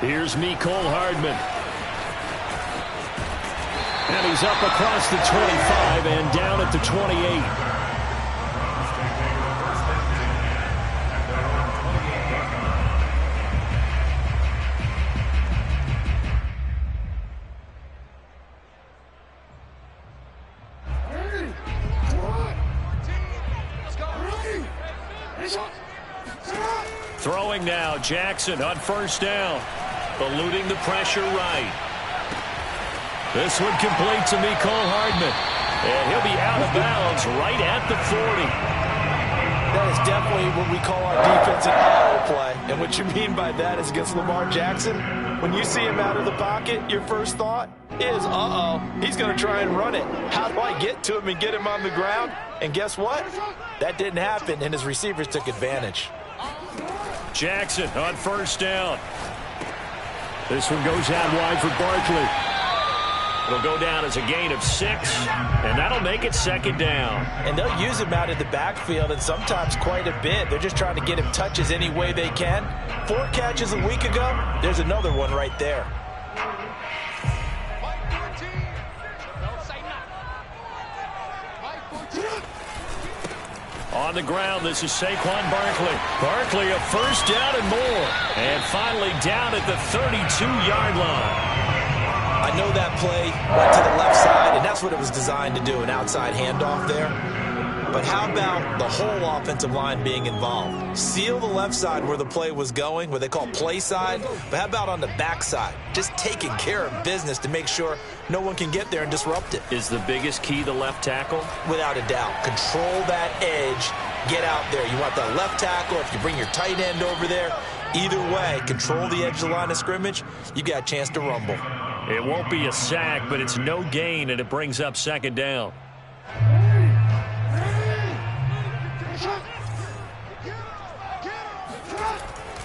Here's Mecole Hardman. And he's up across the 25 and down at the 28. Throwing now, Jackson on first down. Eluding the pressure right. This one complete to Mecole Hardman. And he'll be out of bounds right at the 40. That is definitely what we call our defense an uh-oh play. And what you mean by that is against Lamar Jackson, when you see him out of the pocket, your first thought is, uh-oh, he's going to try and run it. How do I get to him and get him on the ground? And guess what? That didn't happen, and his receivers took advantage. Jackson on first down. This one goes out wide for Barkley. It'll go down as a gain of 6, and that'll make it second down. And they'll use him out of the backfield, and sometimes quite a bit. They're just trying to get him touches any way they can. 4 catches a week ago, there's another one right there. On the ground, this is Saquon Barkley. Barkley a first down and more. And finally down at the 32-yard line. I know that play went to the left side, and that's what it was designed to do, an outside handoff there. But how about the whole offensive line being involved? Seal the left side where the play was going, what they call play side. But how about on the back side? Just taking care of business to make sure no one can get there and disrupt it. Is the biggest key the left tackle? Without a doubt. Control that edge. Get out there. You want the left tackle. If you bring your tight end over there, either way, control the edge of the line of scrimmage, you got a chance to rumble. It won't be a sack, but it's no gain, and it brings up second down.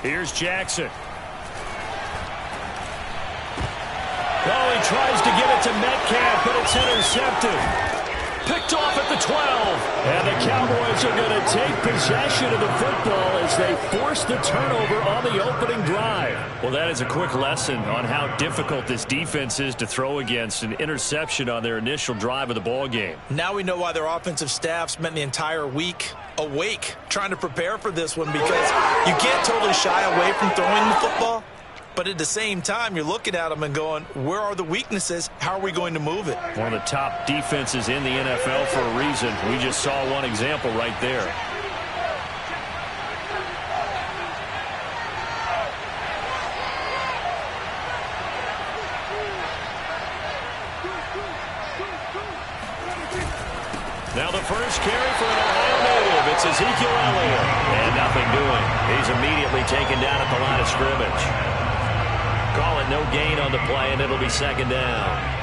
Here's Jackson. Oh, he tries to get it to Metcalf, but it's intercepted. Picked off at the 12. And the Cowboys are going to take possession of the football as they force the turnover on the opening drive. Well, that is a quick lesson on how difficult this defense is to throw against. An interception on their initial drive of the ball game. Now we know why their offensive staff spent the entire week awake trying to prepare for this one, because you can't totally shy away from throwing the football. But at the same time, you're looking at them and going, where are the weaknesses? How are we going to move it? One of the top defenses in the NFL for a reason. We just saw one example right there. Now the first carry for an Ohio native. It's Ezekiel Elliott. And nothing doing. He's immediately taken down at the line of scrimmage. Call it no gain on the play, and it'll be second down.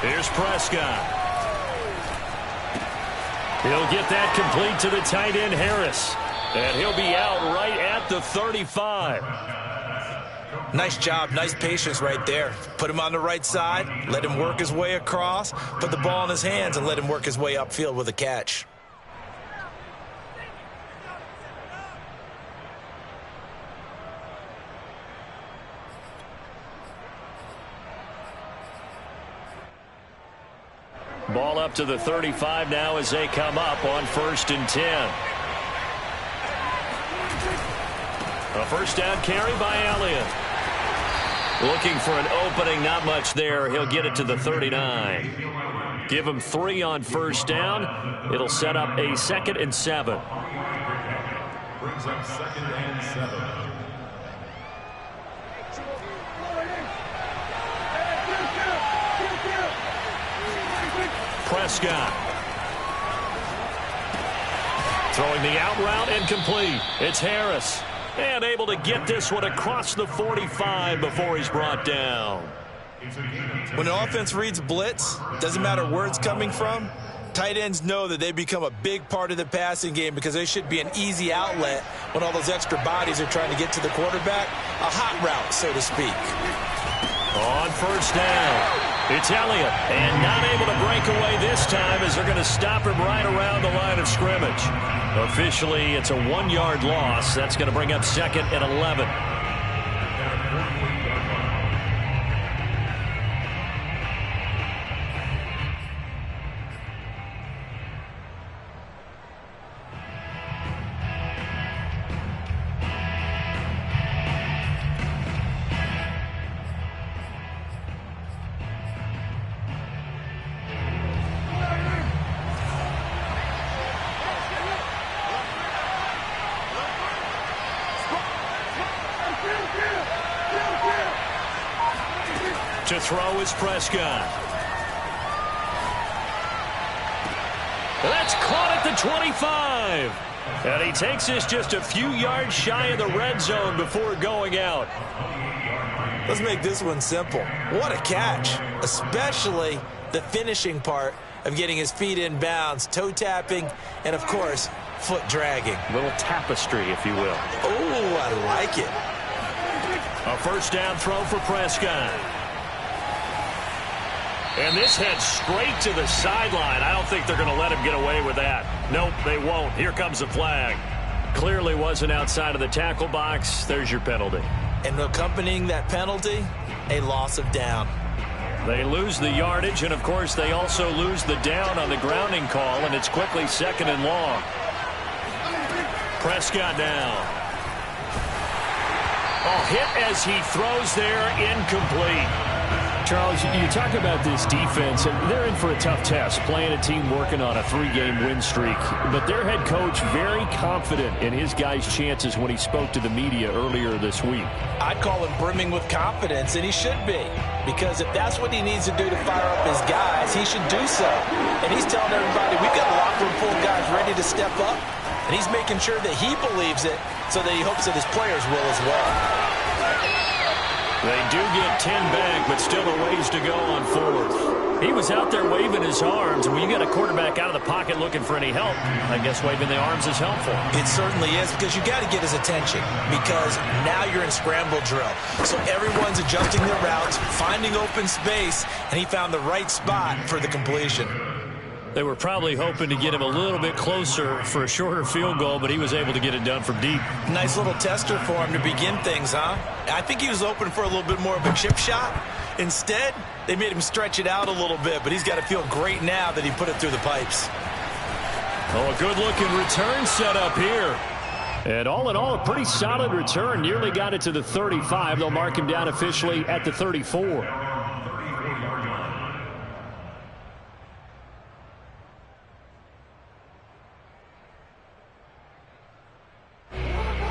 Here's Prescott. He'll get that complete to the tight end, Harris. And he'll be out right at the 35. Nice job, nice patience right there. Put him on the right side, let him work his way across, put the ball in his hands, and let him work his way upfield with a catch. Ball up to the 35 now as they come up on 1st and 10. A first down carry by Elliott. Looking for an opening, not much there. He'll get it to the 39. Give him 3 on first down. It'll set up a 2nd and 7. Brings up 2nd and 7. Prescott. Throwing the out route incomplete. It's Harris. And able to get this one across the 45 before he's brought down. When an offense reads blitz, doesn't matter where it's coming from, tight ends know that they become a big part of the passing game because they should be an easy outlet when all those extra bodies are trying to get to the quarterback. A hot route, so to speak. On first down, it's Elliott. And not able to break away this time as they're going to stop him right around the line of scrimmage. Officially, it's a 1-yard loss. That's going to bring up 2nd and 11. To throw is Prescott. That's caught at the 25. And he takes this just a few yards shy of the red zone before going out. Let's make this one simple. What a catch, especially the finishing part of getting his feet in bounds, toe tapping, and, of course, foot dragging. A little tapestry, if you will. Oh, I like it. A first down throw for Prescott. And this heads straight to the sideline. I don't think they're going to let him get away with that. Nope, they won't. Here comes the flag. Clearly wasn't outside of the tackle box. There's your penalty. And accompanying that penalty, a loss of down. They lose the yardage, and, of course, they also lose the down on the grounding call, and it's quickly 2nd and long. Prescott now. Oh, hit as he throws there, incomplete. Charles, you talk about this defense, and they're in for a tough test, playing a team working on a 3-game win streak. But their head coach very confident in his guys' chances when he spoke to the media earlier this week. I'd call him brimming with confidence, and he should be. Because if that's what he needs to do to fire up his guys, he should do so. And he's telling everybody, we've got a locker room full of guys ready to step up. And he's making sure that he believes it so that he hopes that his players will as well. They do get 10 back, but still a ways to go on 4th. He was out there waving his arms, and when you got a quarterback out of the pocket looking for any help, I guess waving the arms is helpful. It certainly is, because you got to get his attention, because now you're in scramble drill. So everyone's adjusting their routes, finding open space, and he found the right spot for the completion. They were probably hoping to get him a little bit closer for a shorter field goal, but he was able to get it done from deep. Nice little tester for him to begin things, huh? I think he was open for a little bit more of a chip shot. Instead, they made him stretch it out a little bit, but he's got to feel great now that he put it through the pipes. Oh, a good-looking return set up here. And all in all, a pretty solid return. Nearly got it to the 35. They'll mark him down officially at the 34.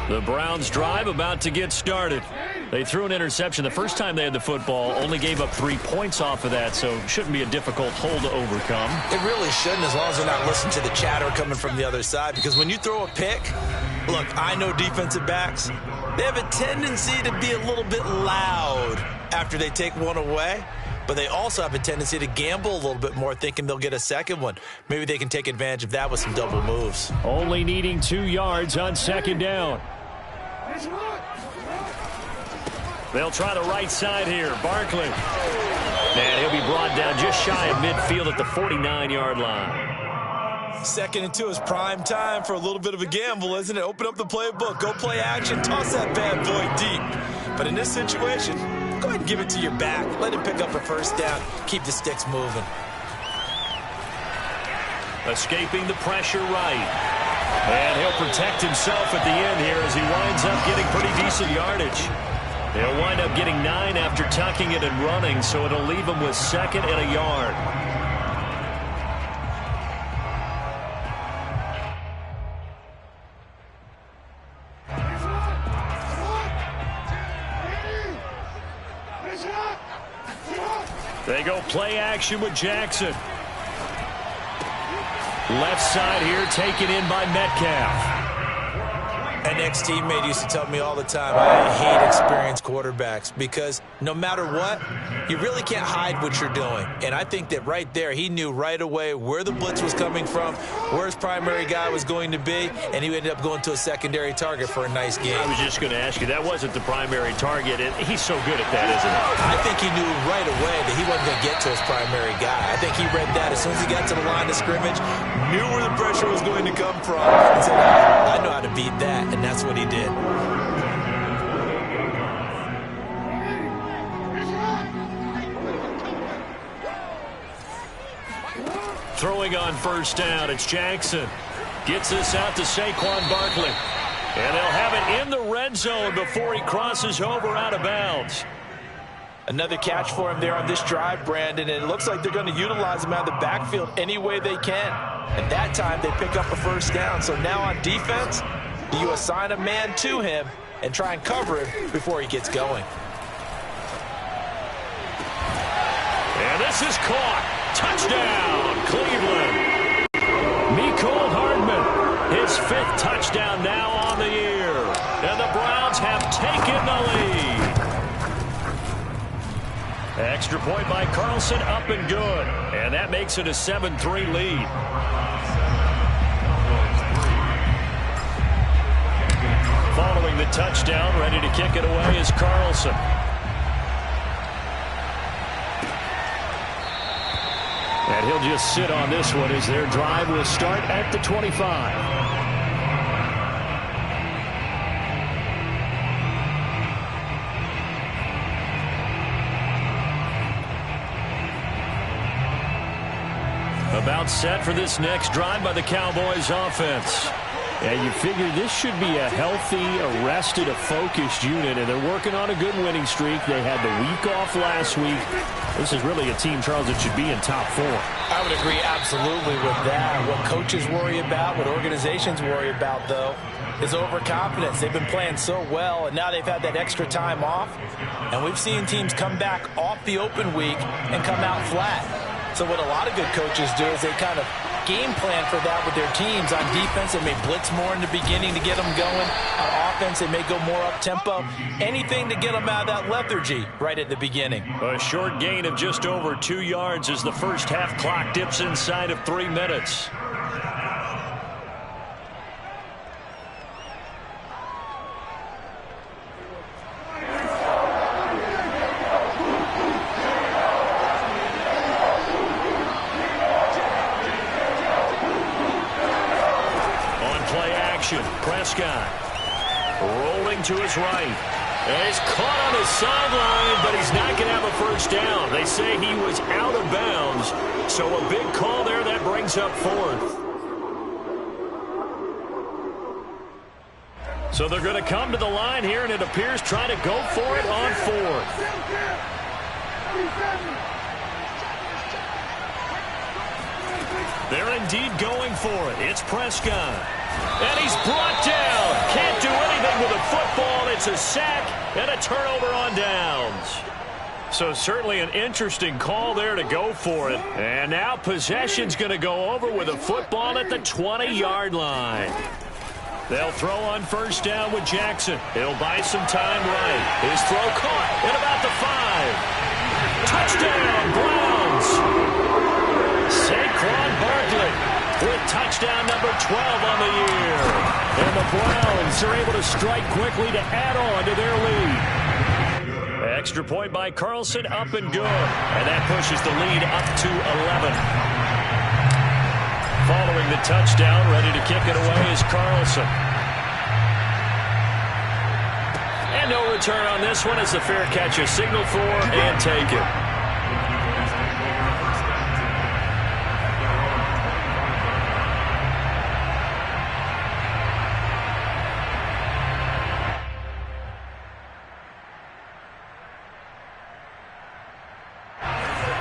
The Browns drive about to get started. They threw an interception the first time they had the football, only gave up 3 points off of that, so shouldn't be a difficult hole to overcome. It really shouldn't, as long as they're not listening to the chatter coming from the other side, because when you throw a pick, look, I know defensive backs, they have a tendency to be a little bit loud after they take one away, but they also have a tendency to gamble a little bit more, thinking they'll get a second one. Maybe they can take advantage of that with some double moves. Only needing 2 yards on 2nd down. They'll try the right side here. Barkley. And he'll be brought down just shy of midfield at the 49-yard line. 2nd and 2 is prime time for a little bit of a gamble, isn't it? Open up the playbook. Go play action. Toss that bad boy deep. But in this situation, go ahead and give it to your back. Let him pick up a first down. Keep the sticks moving. Escaping the pressure right. And he'll protect himself at the end here as he winds up getting pretty decent yardage. He'll wind up getting 9 after tucking it and running, so it'll leave him with 2nd and a yard. They go play action with Jackson. Left side here taken in by Metcalf. An ex-teammate used to tell me all the time, I hate experienced quarterbacks because no matter what, you really can't hide what you're doing. And I think that right there, he knew right away where the blitz was coming from, where his primary guy was going to be, and he ended up going to a secondary target for a nice game. I was just going to ask you, that wasn't the primary target, and he's so good at that, isn't he? I think he knew right away that he wasn't going to get to his primary guy. I think he read that as soon as he got to the line of scrimmage, knew where the pressure was going to come from, and said, I know how to beat that. And that's what he did. Throwing on first down, it's Jackson. Gets this out to Saquon Barkley. And they'll have it in the red zone before he crosses over out of bounds. Another catch for him there on this drive, Brandon, and it looks like they're going to utilize him out of the backfield any way they can. At that time, they pick up a first down. So now on defense, do you assign a man to him and try and cover him before he gets going? And this is caught. Touchdown, Cleveland. Mecole Hardman, his 5th touchdown now on the year. And the Browns have taken the lead. Extra point by Carlson, up and good. And that makes it a 7-3 lead. Following the touchdown, ready to kick it away is Carlson. And he'll just sit on this one as their drive will start at the 25. About set for this next drive by the Cowboys offense. And you figure this should be a healthy, arrested, a focused unit, and they're working on a good winning streak. They had the week off last week. This is really a team, Charles, that should be in top 4. I would agree absolutely with that. What coaches worry about, what organizations worry about, though, is overconfidence. They've been playing so well, and now they've had that extra time off. And we've seen teams come back off the open week and come out flat. So what a lot of good coaches do is they kind of game plan for that with their teams. On defense, they may blitz more in the beginning to get them going. On offense, they may go more up-tempo. Anything to get them out of that lethargy right at the beginning. A short gain of just over 2 yards as the first half clock dips inside of 3 minutes. Prescott rolling to his right. And he's caught on the sideline, but he's not going to have a first down. They say he was out of bounds. So a big call there that brings up 4th. So they're going to come to the line here, and it appears trying to go for it on 4th. They're indeed going for it. It's Prescott. And he's brought down. Can't do anything with a football. It's a sack and a turnover on downs. So certainly an interesting call there to go for it. And now possession's going to go over with a football at the 20-yard line. They'll throw on first down with Jackson. He'll buy some time right. His throw caught at about the 5. Touchdown, Browns. Saquon Barkley with touchdown number 12 on the year. And the Browns are able to strike quickly to add on to their lead. Extra point by Carlson, up and good. And that pushes the lead up to 11. Following the touchdown, ready to kick it away is Carlson. And no return on this one. It's a fair catch, a signal for, and take it.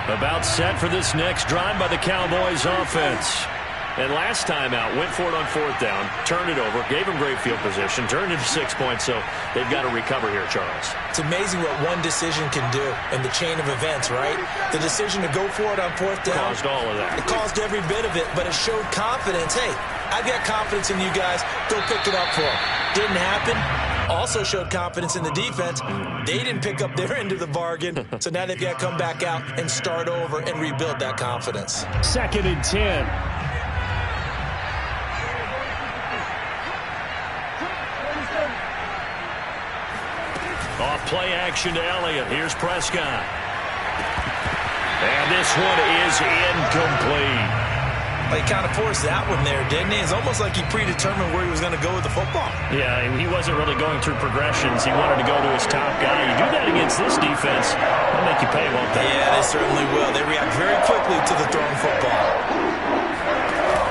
About set for this next drive by the Cowboys offense. And last time out, went for it on 4th down, turned it over, gave him great field position, turned it to 6 points, so they've got to recover here, Charles. It's amazing what one decision can do in the chain of events, right? The decision to go for it on 4th down. Caused all of that. It caused every bit of it, but it showed confidence. Hey, I've got confidence in you guys. Go pick it up for them. Didn't happen. Also showed confidence in the defense. They didn't pick up their end of the bargain, so now they've got to come back out and start over and rebuild that confidence. 2nd and 10. Off play action to Elliott. Here's Prescott. And this one is incomplete. He kind of forced that one there, didn't he? It's almost like he predetermined where he was going to go with the football. Yeah, he wasn't really going through progressions. He wanted to go to his top guy. You do that against this defense, they'll make you pay, won't they? Yeah, they certainly will. They react very quickly to the thrown football.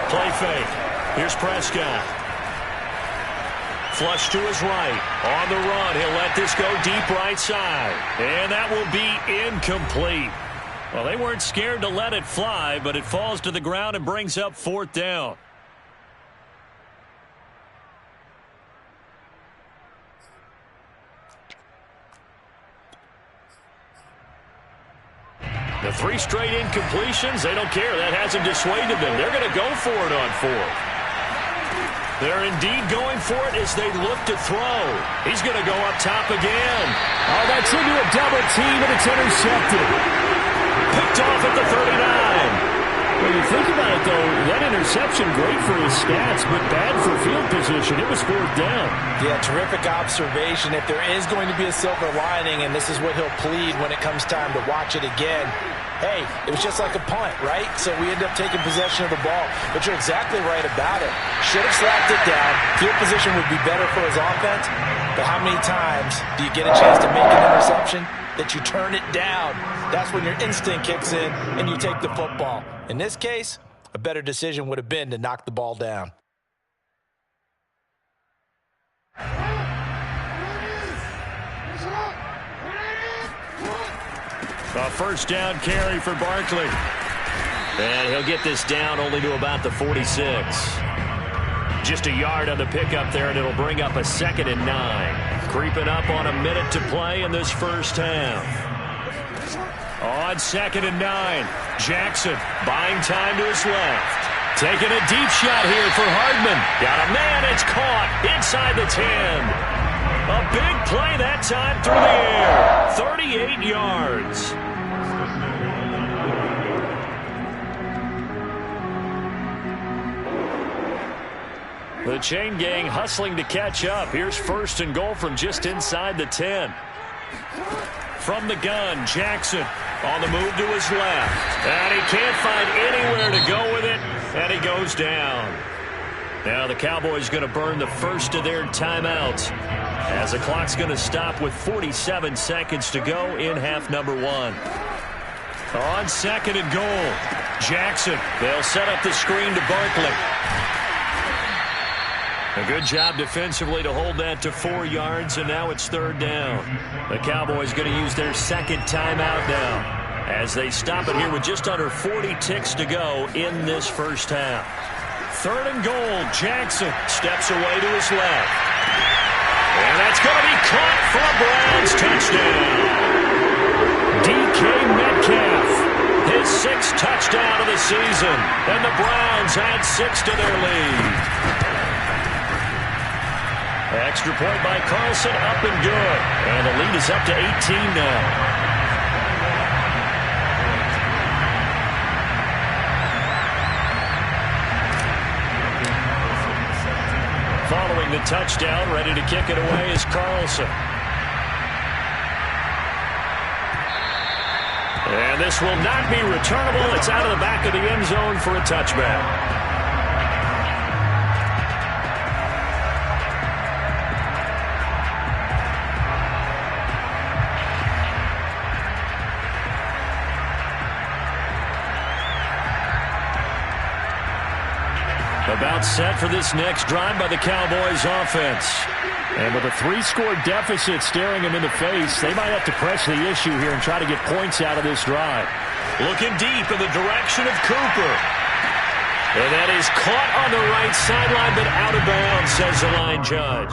Play fake. Here's Prescott. Flush to his right. On the run, he'll let this go deep right side. And that will be incomplete. Well, they weren't scared to let it fly, but it falls to the ground and brings up 4th down. The 3 straight incompletions, they don't care. That hasn't dissuaded them. They're going to go for it on 4th. They're indeed going for it as they look to throw. He's going to go up top again. Oh, that's into a double team, and it's intercepted. Picked off at the 39. When you think about it, though, that interception, great for his stats, but bad for field position. It was 4th down. Yeah, terrific observation. If there is going to be a silver lining, and this is what he'll plead when it comes time to watch it again, hey, it was just like a punt, right? So we end up taking possession of the ball. But you're exactly right about it. Should have slapped it down. Field position would be better for his offense. But how many times do you get a chance to make an interception that you turn it down? That's when your instinct kicks in and you take the football. In this case, a better decision would have been to knock the ball down. A 1st down carry for Barkley. And he'll get this down only to about the 46. Just a yard on the pickup there, and it'll bring up a 2nd and 9. Creeping up on a minute to play in this first half. On 2nd and 9, Jackson buying time to his left. Taking a deep shot here for Hardman. Got a man, it's caught inside the 10. A big play that time through the air. 38 yards. The chain gang hustling to catch up. Here's 1st and goal from just inside the 10. From the gun, Jackson on the move to his left. And he can't find anywhere to go with it, and he goes down. Now the Cowboys going to burn the first of their timeouts as the clock's going to stop with 47 seconds to go in half number 1. On 2nd and goal, Jackson. They'll set up the screen to Barkley. A good job defensively to hold that to 4 yards, and now it's 3rd down. The Cowboys going to use their 2nd timeout now as they stop it here with just under 40 ticks to go in this first half. 3rd and goal, Jackson steps away to his left. And that's going to be caught for a Browns touchdown. DK Metcalf, his 6th touchdown of the season, and the Browns add 6 to their lead. Extra point by Carlson, up and good. And the lead is up to 18 now. Following the touchdown, ready to kick it away is Carlson. And this will not be returnable. It's out of the back of the end zone for a touchback. About set for this next drive by the Cowboys offense. And with a 3-score deficit staring them in the face, they might have to press the issue here and try to get points out of this drive. Looking deep in the direction of Cooper. And that is caught on the right sideline, but out of bounds, says the line judge.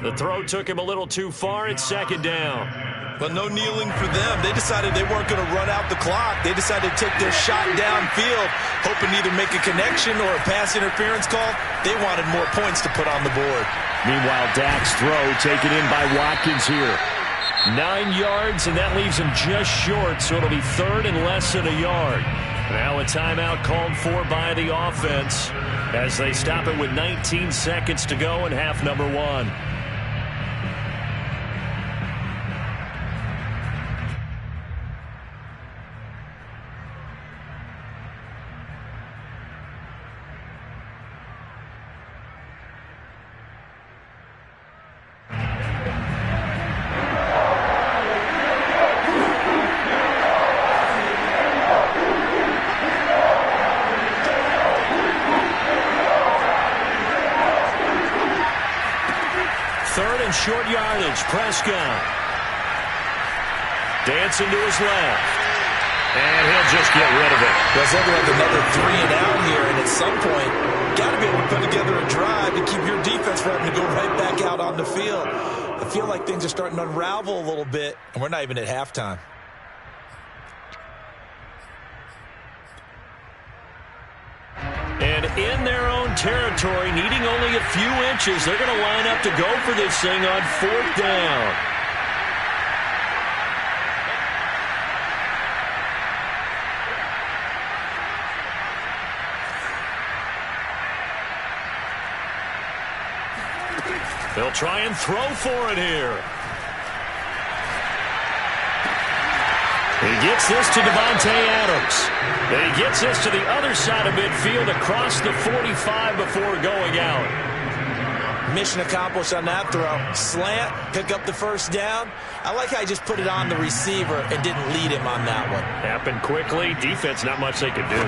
The throw took him a little too far. It's second down. But no kneeling for them. They decided they weren't going to run out the clock. They decided to take their shot downfield, hoping to either make a connection or a pass interference call. They wanted more points to put on the board. Meanwhile, Dak's throw taken in by Watkins here. 9 yards, and that leaves him just short, so it'll be third and less than a yard. Now a timeout called for by the offense as they stop it with 19 seconds to go in half number 1. Short yardage, Prescott. Dancing to his left. And he'll just get rid of it. There's looking like another 3 and out here, and at some point, got to be able to put together a drive to keep your defense from having to go right back out on the field. I feel like things are starting to unravel a little bit, and we're not even at halftime. And in their own territory, needing only a few inches, they're going to line up to go for this thing on 4th down. They'll try and throw for it here. He gets this to Devontae Adams. And he gets this to the other side of midfield across the 45 before going out. Mission accomplished on that throw. Slant, pick up the first down. I like how he just put it on the receiver and didn't lead him on that one. Happened quickly. Defense, not much they could do.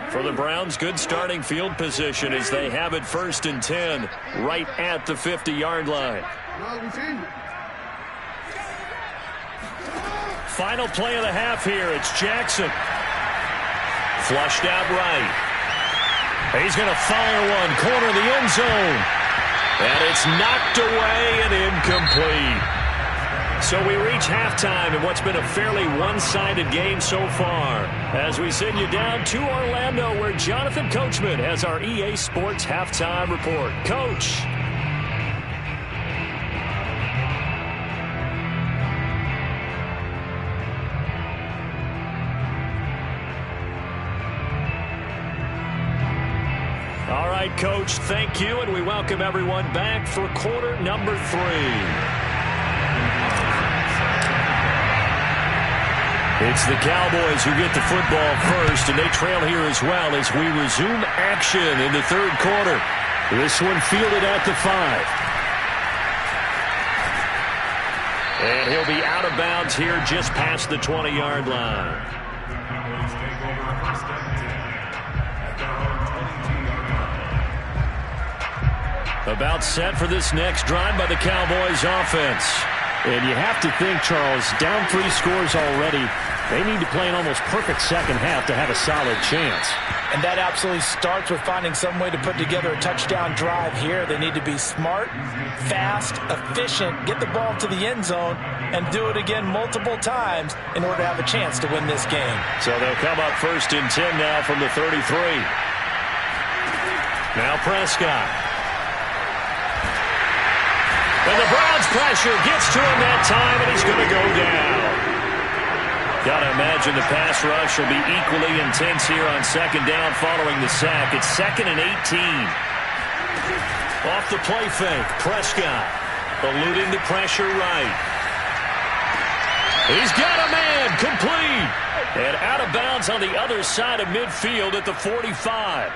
For the Browns, good starting field position as they have it 1st and 10 right at the 50-yard line. Final play of the half here. It's Jackson. Flushed out right. He's going to fire one. Corner of the end zone. And it's knocked away and incomplete. So we reach halftime in what's been a fairly one-sided game so far. As we send you down to Orlando, where Jonathan Coachman has our EA Sports Halftime Report. Coach. All right, Coach, thank you, and we welcome everyone back for quarter number 3. It's the Cowboys who get the football first, and they trail here as well as we resume action in the 3rd quarter. This one fielded at the 5. And he'll be out of bounds here just past the 20-yard line. About set for this next drive by the Cowboys offense. And you have to think, Charles, down 3 scores already. They need to play an almost perfect second half to have a solid chance. And that absolutely starts with finding some way to put together a touchdown drive here. They need to be smart, fast, efficient, get the ball to the end zone, and do it again multiple times in order to have a chance to win this game. So they'll come up 1st and 10 now from the 33. Now Prescott. And the Browns' pressure gets to him that time, and he's going to go down. Got to imagine the pass rush will be equally intense here on 2nd down following the sack. It's 2nd and 18. Off the play fake, Prescott eluding the pressure right. He's got a man, complete. And out of bounds on the other side of midfield at the 45.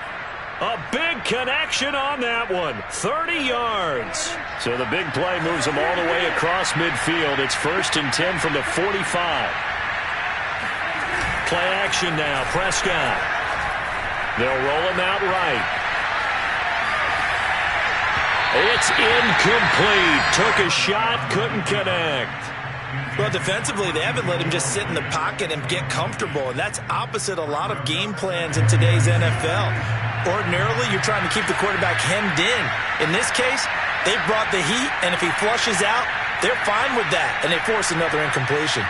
A big connection on that one. 30 yards. So the big play moves them all the way across midfield. It's 1st and 10 from the 45. Play action now. Prescott. They'll roll him out right. It's incomplete. Took a shot, couldn't connect. Well, defensively, they haven't let him just sit in the pocket and get comfortable, and that's opposite a lot of game plans in today's NFL. Ordinarily, you're trying to keep the quarterback hemmed in. In this case, they brought the heat, and if he flushes out, they're fine with that, and they force another incompletion.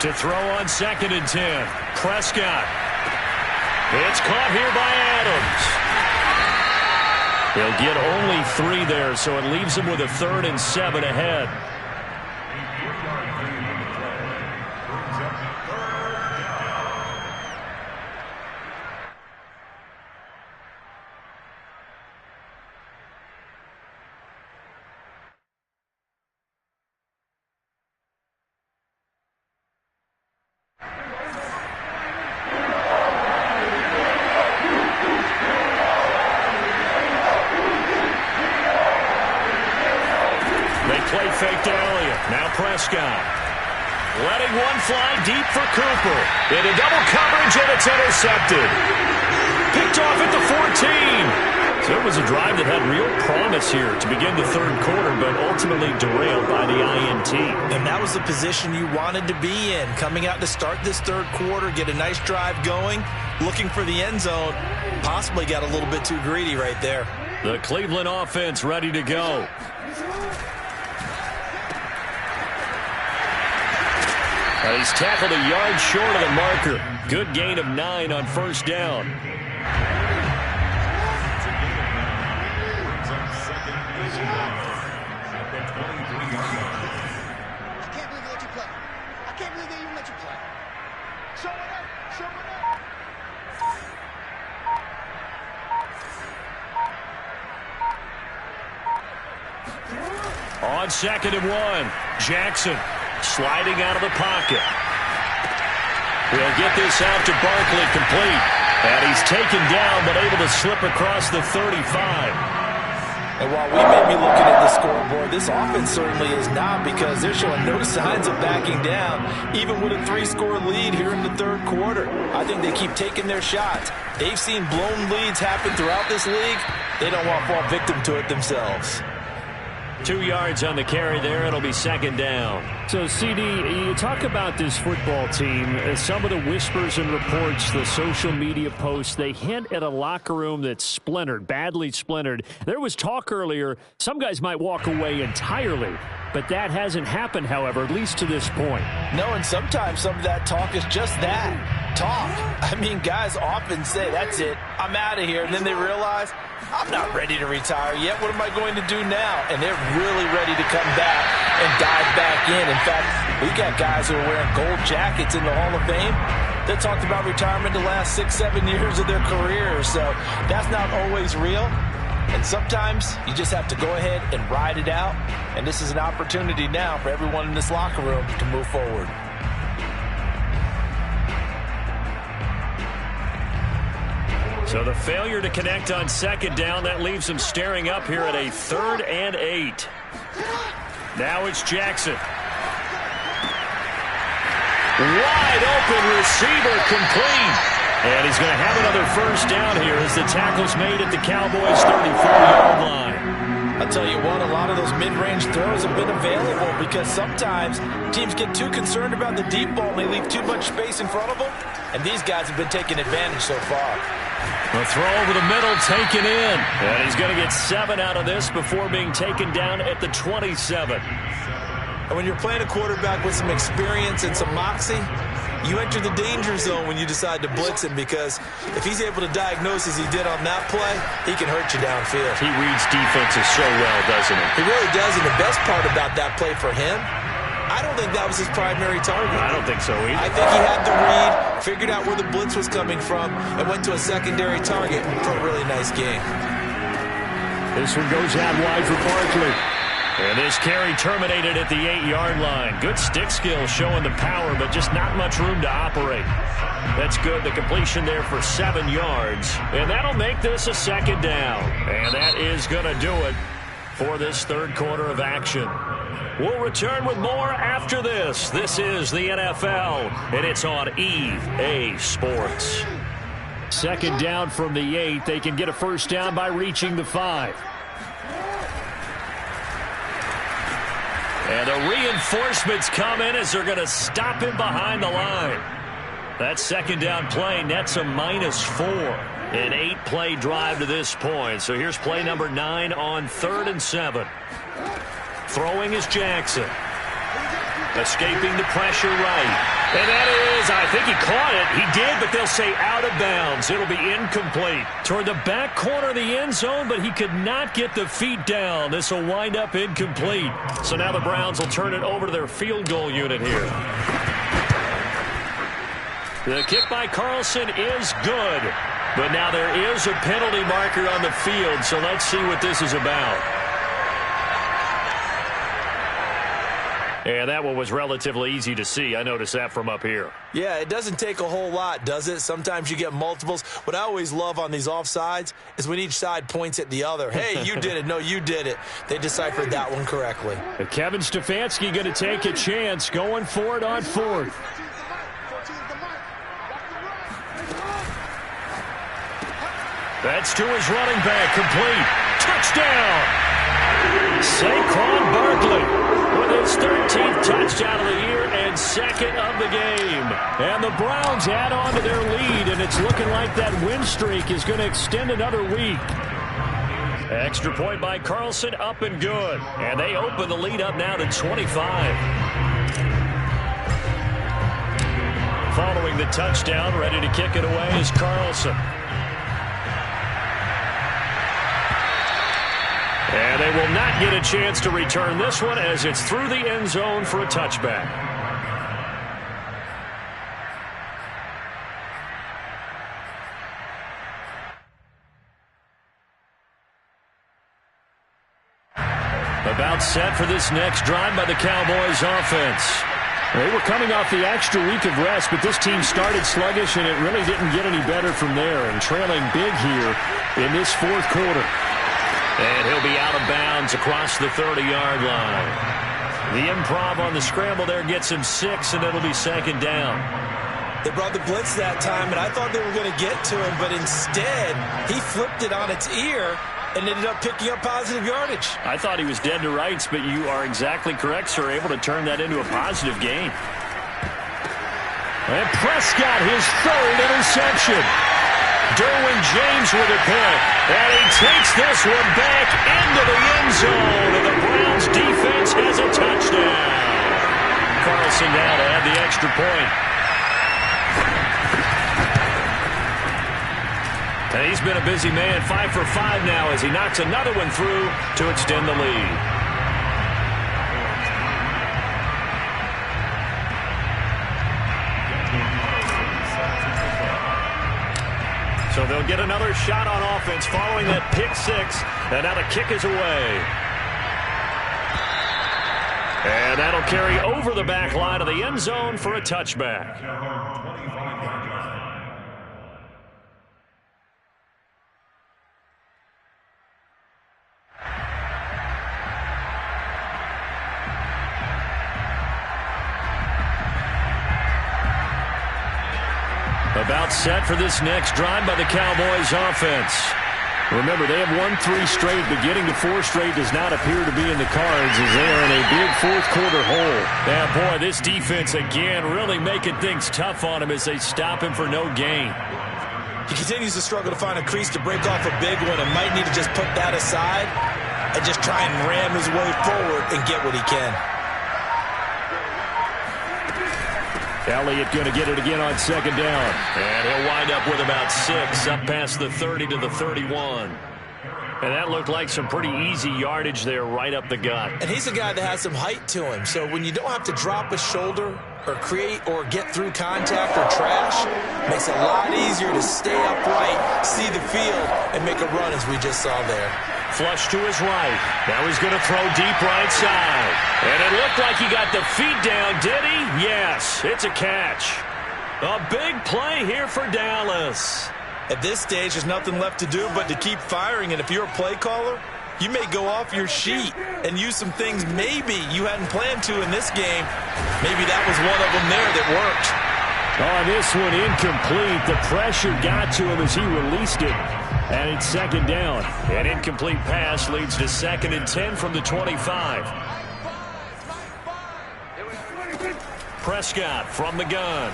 To throw on 2nd and 10. Prescott. It's caught here by Adams. He'll get only 3 there, so it leaves him with a 3rd and 7 ahead. Play fake to Elliott. Now Prescott. Letting one fly deep for Cooper. Into double coverage, and it's intercepted. Picked off at the 14. So it was a drive that had real promise here to begin the 3rd quarter, but ultimately derailed by the INT. And that was the position you wanted to be in. Coming out to start this 3rd quarter, get a nice drive going, looking for the end zone. Possibly got a little bit too greedy right there. The Cleveland offense ready to go. He's tackled a yard short of the marker. Good gain of 9 on 1st down. On 2nd and 1, Jackson. Sliding out of the pocket. He'll get this out to Barkley, complete. And he's taken down, but able to slip across the 35. And while we may be looking at the scoreboard, this offense certainly is not, because they're showing no signs of backing down, even with a 3-score lead here in the 3rd quarter. I think they keep taking their shots. They've seen blown leads happen throughout this league. They don't want to fall victim to it themselves. 2 yards on the carry there. It'll be 2nd down. So, CD, you talk about this football team. Some of the whispers and reports, the social media posts, they hint at a locker room that's splintered, badly splintered. There was talk earlier, some guys might walk away entirely. But that hasn't happened, however, at least to this point. No, and sometimes some of that talk is just that, talk. I mean, guys often say, that's it, I'm out of here. And then they realize, I'm not ready to retire yet. What am I going to do now? And they're really ready to come back and dive back in. In fact, we got guys who are wearing gold jackets in the Hall of Fame that talked about retirement the last 6-7 years of their careers. So that's not always real. And sometimes you just have to go ahead and ride it out. And this is an opportunity now for everyone in this locker room to move forward. So the failure to connect on 2nd down, that leaves them staring up here at a 3rd and 8. Now it's Jackson. Wide open receiver, complete. And he's going to have another 1st down here as the tackle's made at the Cowboys' 34-yard line. I'll tell you what, a lot of those mid-range throws have been available because sometimes teams get too concerned about the deep ball and they leave too much space in front of them. And these guys have been taking advantage so far. The throw over the middle, taken in. And he's going to get 7 out of this before being taken down at the 27. And when you're playing a quarterback with some experience and some moxie, you enter the danger zone when you decide to blitz him, because if he's able to diagnose as he did on that play, he can hurt you downfield. He reads defenses so well, doesn't he? He really does, and the best part about that play for him, I don't think that was his primary target. I don't think so either. I think he had the read, figured out where the blitz was coming from, and went to a secondary target for a really nice game. This one goes out wide for Barkley. And this carry terminated at the 8-yard line. Good stick skill showing the power, but just not much room to operate. That's good. The completion there for 7 yards. And that'll make this a 2nd down. And that is going to do it for this 3rd quarter of action. We'll return with more after this. This is the NFL, and it's on EA Sports. Second down from the 8. They can get a first down by reaching the 5. And the reinforcements come in as they're going to stop him behind the line. That second down play nets a -4. An 8-play drive to this point. So here's play number 9 on 3rd and 7. Throwing is Jackson. Escaping the pressure right. And that is, I think he caught it. He did, but they'll say out of bounds. It'll be incomplete. Toward the back corner of the end zone, but he could not get the feet down. This will wind up incomplete. So now the Browns will turn it over to their field goal unit here. The kick by Carlson is good. But now there is a penalty marker on the field, so let's see what this is about. And that one was relatively easy to see. I noticed that from up here. Yeah, it doesn't take a whole lot, does it? Sometimes you get multiples. What I always love on these offsides is when each side points at the other. Hey, you did it. No, you did it. They deciphered that one correctly. Kevin Stefanski going to take a chance, going for it on 4th. That's to his running back, complete. Touchdown! Saquon Barkley with his 13th touchdown of the year and 2nd of the game. And the Browns add on to their lead, and it's looking like that win streak is going to extend another week. Extra point by Carlson, up and good. And they open the lead up now to 25. Following the touchdown, ready to kick it away is Carlson. And they will not get a chance to return this one as it's through the end zone for a touchback. About set for this next drive by the Cowboys offense. They were coming off the extra week of rest, but this team started sluggish, and it really didn't get any better from there, and trailing big here in this 4th quarter. And he'll be out of bounds across the 30-yard line. The improv on the scramble there gets him 6, and it'll be 2nd down. They brought the blitz that time, and I thought they were going to get to him, but instead he flipped it on its ear and ended up picking up positive yardage. I thought he was dead to rights, but you are exactly correct, sir, able to turn that into a positive gain. And Prescott, his 3rd interception. Derwin James with a pick, and he takes this one back into the end zone, and the Browns defense has a touchdown. Carlson now to add the extra point. And he's been a busy man, 5 for 5 now as he knocks another one through to extend the lead. So they'll get another shot on offense following that pick 6. And now the kick is away. And that'll carry over the back line of the end zone for a touchback. About set for this next drive by the Cowboys offense. Remember, they have won 3 straight, but getting to 4 straight does not appear to be in the cards as they are in a big 4th quarter hole. Yeah, boy, this defense again really making things tough on him as they stop him for no gain. He continues to struggle to find a crease to break off a big one and might need to just put that aside and just try and ram his way forward and get what he can. Elliott going to get it again on 2nd down. And he'll wind up with about 6 up past the 30 to the 31. And that looked like some pretty easy yardage there right up the gut. And he's a guy that has some height to him. So when you don't have to drop a shoulder or create or get through contact or trash, makes it a lot easier to stay upright, see the field, and make a run as we just saw there. Flush to his right. Now he's going to throw deep right side. And it looked like he got the feet down, did he? Yes, it's a catch. A big play here for Dallas. At this stage, there's nothing left to do but to keep firing. And if you're a play caller, You may go off your sheet and use some things maybe you hadn't planned to in this game. Maybe that was one of them there that worked. Oh, this one incomplete. The pressure got to him as he released it. And it's second down. An incomplete pass leads to 2nd and 10 from the 25. Prescott from the gun.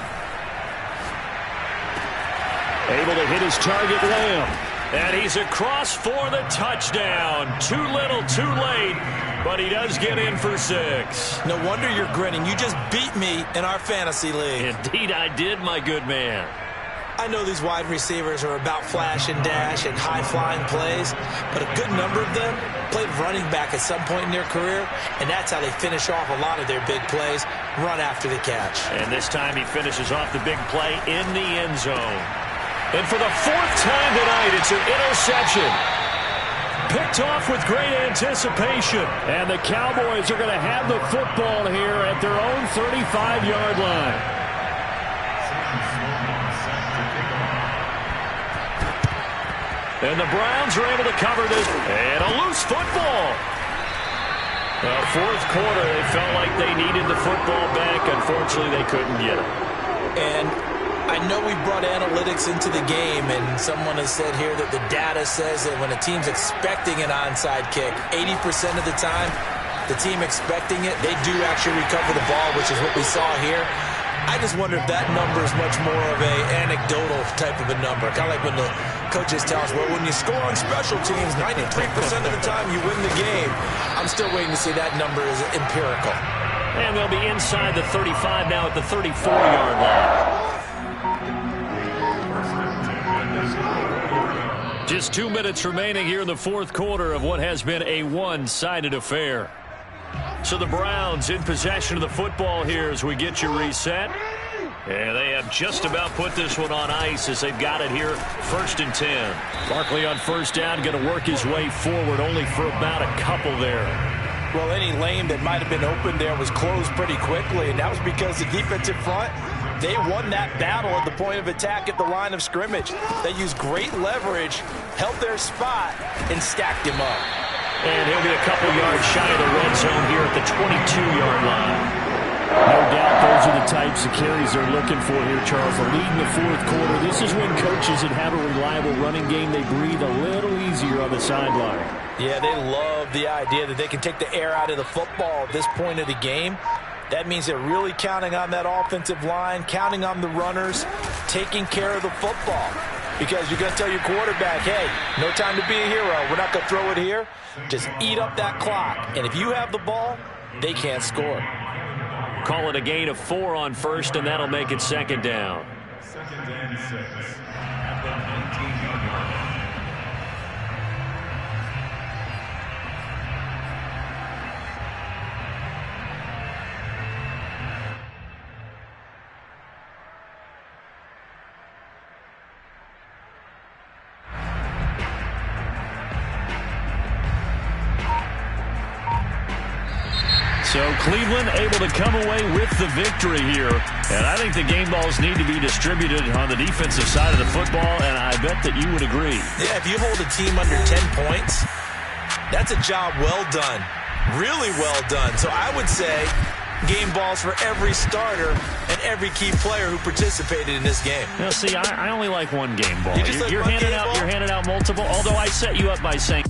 Able to hit his target, Lamb. And he's across for the touchdown. Too little, too late. But he does get in for 6. No wonder you're grinning. You just beat me in our fantasy league. Indeed I did, my good man. I know these wide receivers are about flash and dash and high-flying plays, but a good number of them played running back at some point in their career, and that's how they finish off a lot of their big plays, run after the catch. And this time he finishes off the big play in the end zone. And for the 4th time tonight, it's an interception. Picked off with great anticipation. And the Cowboys are going to have the football here at their own 35-yard line. And the Browns are able to cover this. And a loose football. The 4th quarter, they felt like they needed the football back. Unfortunately, they couldn't get it. And I know we brought analytics into the game, and someone has said here that the data says that when a team's expecting an onside kick, 80% of the time, the team expecting it, they do actually recover the ball, which is what we saw here. I just wonder if that number is much more of a anecdotal type of a number. Kind of like when the coaches tell us, well, when you score on special teams, 93% of the time you win the game. I'm still waiting to see that number is empirical. And they'll be inside the 35 now at the 34-yard line. Just 2 minutes remaining here in the 4th quarter of what has been a one-sided affair. So the Browns in possession of the football here as we get you reset. And they have just about put this one on ice as they've got it here, 1st and 10. Barkley on 1st down, going to work his way forward only for about a couple there. Well, any lane that might have been open there was closed pretty quickly, and that was because the defensive front, they won that battle at the point of attack at the line of scrimmage. They used great leverage, held their spot, and stacked him up. And he'll be a couple yards shy of the red zone here at the 22-yard line. No doubt those are the types of carries they're looking for here, Charles. The lead in the 4th quarter. This is when coaches that have a reliable running game, they breathe a little easier on the sideline. Yeah, they love the idea that they can take the air out of the football at this point of the game. That means they're really counting on that offensive line, counting on the runners, taking care of the football. Because you're going to tell your quarterback, hey, no time to be a hero. We're not going to throw it here. Just eat up that clock. And if you have the ball, they can't score. Call it a gain of 4 on 1st, and that'll make it 2nd down. 2nd and 6 at the 19-yard line. So Cleveland able to come away with the victory here. And I think the game balls need to be distributed on the defensive side of the football, and I bet that you would agree. Yeah, if you hold a team under 10 points, that's a job well done. Really well done. So I would say game balls for every starter and every key player who participated in this game. Now, see, I only like one game ball. You're handing out multiple, although I set you up by saying